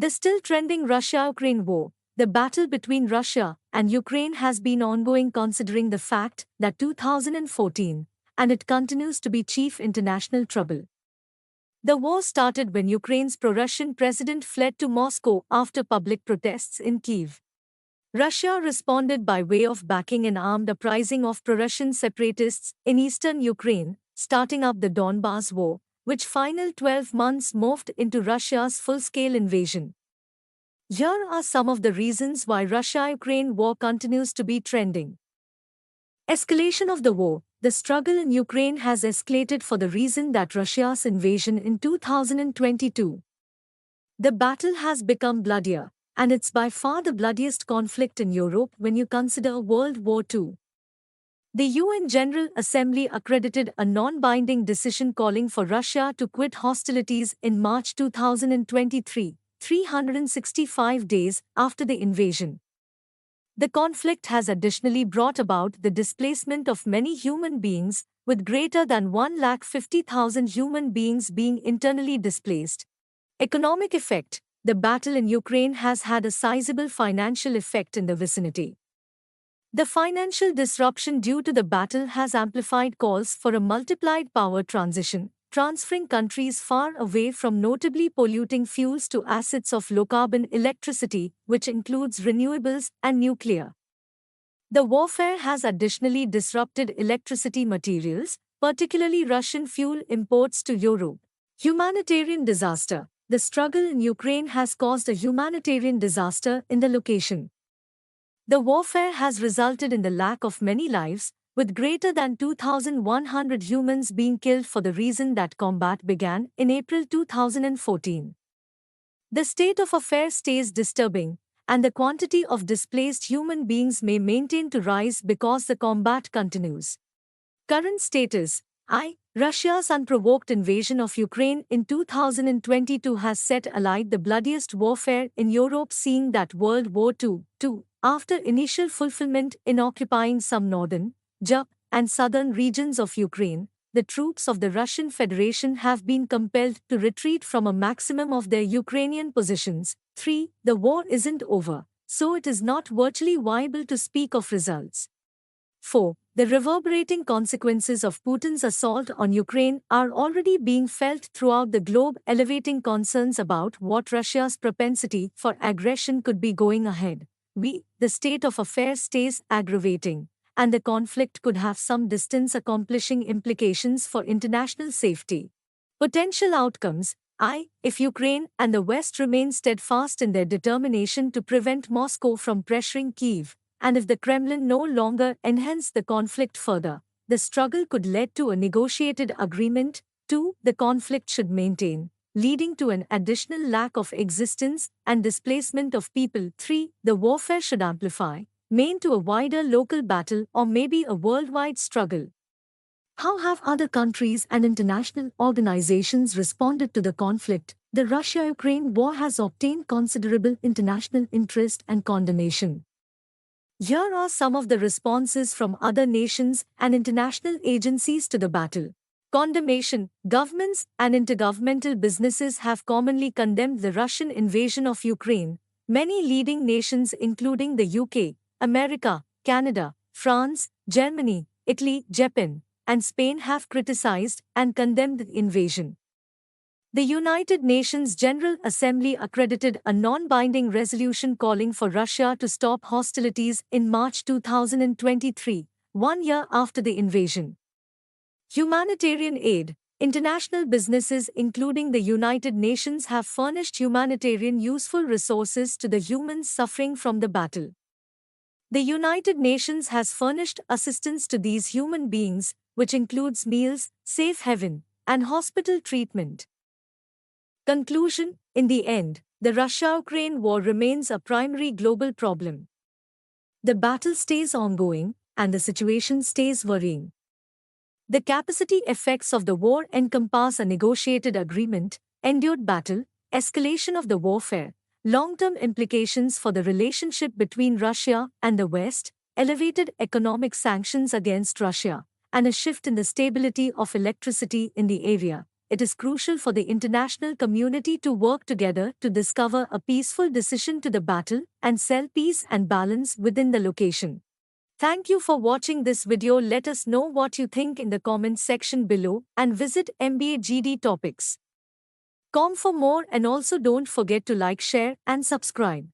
The still trending Russia-Ukraine war. The battle between Russia and Ukraine has been ongoing considering the fact that 2014, and it continues to be chief international trouble. The war started when Ukraine's pro-Russian president fled to Moscow after public protests in Kyiv. Russia responded by way of backing an armed uprising of pro-Russian separatists in eastern Ukraine, starting up the Donbas War, which final 12 months morphed into Russia's full-scale invasion. Here are some of the reasons why Russia-Ukraine war continues to be trending. Escalation of the war. The struggle in Ukraine has escalated for the reason that Russia's invasion in 2022. The battle has become bloodier, and it's by far the bloodiest conflict in Europe when you consider World War II. The UN General Assembly accredited a non-binding decision calling for Russia to quit hostilities in March 2023, 365 days after the invasion. The conflict has additionally brought about the displacement of many human beings, with greater than 150,000 human beings being internally displaced. Economic effect. The battle in Ukraine has had a sizable financial effect in the vicinity. The financial disruption due to the battle has amplified calls for a multiplied power transition, transferring countries far away from notably polluting fuels to assets of low-carbon electricity, which includes renewables and nuclear. The warfare has additionally disrupted electricity materials, particularly Russian fuel imports to Europe. Humanitarian disaster. The struggle in Ukraine has caused a humanitarian disaster in the location. The warfare has resulted in the lack of many lives, with greater than 2,100 humans being killed for the reason that combat began in April 2014. The state of affairs stays disturbing, and the quantity of displaced human beings may maintain to rise because the combat continues. Current status. Russia's unprovoked invasion of Ukraine in 2022 has set alight the bloodiest warfare in Europe, seeing that World War II, after initial fulfillment in occupying some northern, and southern regions of Ukraine, the troops of the Russian Federation have been compelled to retreat from a maximum of their Ukrainian positions. 3. The war isn't over, so it is not virtually viable to speak of results. 4. The reverberating consequences of Putin's assault on Ukraine are already being felt throughout the globe, elevating concerns about what Russia's propensity for aggression could be going ahead. The state of affairs stays aggravating, and the conflict could have some distance-accomplishing implications for international safety. Potential outcomes. If Ukraine and the West remain steadfast in their determination to prevent Moscow from pressuring Kyiv, and if the Kremlin no longer enhance the conflict further, the struggle could lead to a negotiated agreement. 2. The conflict should maintain, leading to an additional lack of existence and displacement of people. 3. The warfare should amplify, main to a wider local battle or maybe a worldwide struggle. How have other countries and international organizations responded to the conflict? The Russia-Ukraine war has obtained considerable international interest and condemnation. Here are some of the responses from other nations and international agencies to the battle. Condemnation. Governments and intergovernmental businesses have commonly condemned the Russian invasion of Ukraine. Many leading nations including the UK, America, Canada, France, Germany, Italy, Japan, and Spain have criticized and condemned the invasion. The United Nations General Assembly accredited a non-binding resolution calling for Russia to stop hostilities in March 2023, 1 year after the invasion. Humanitarian aid. International businesses including the United Nations have furnished humanitarian useful resources to the humans suffering from the battle. The United Nations has furnished assistance to these human beings, which includes meals, safe haven, and hospital treatment. Conclusion. In the end, the Russia-Ukraine war remains a primary global problem. The battle stays ongoing, and the situation stays worrying. The capacity effects of the war encompass a negotiated agreement, endured battle, escalation of the warfare, long-term implications for the relationship between Russia and the West, elevated economic sanctions against Russia, and a shift in the stability of electricity in the area. it is crucial for the international community to work together to discover a peaceful decision to the battle and sell peace and balance within the location. Thank you for watching this video. Let us know what you think in the comments section below and visit mbagdtopics.com for more, and also don't forget to like, share and subscribe.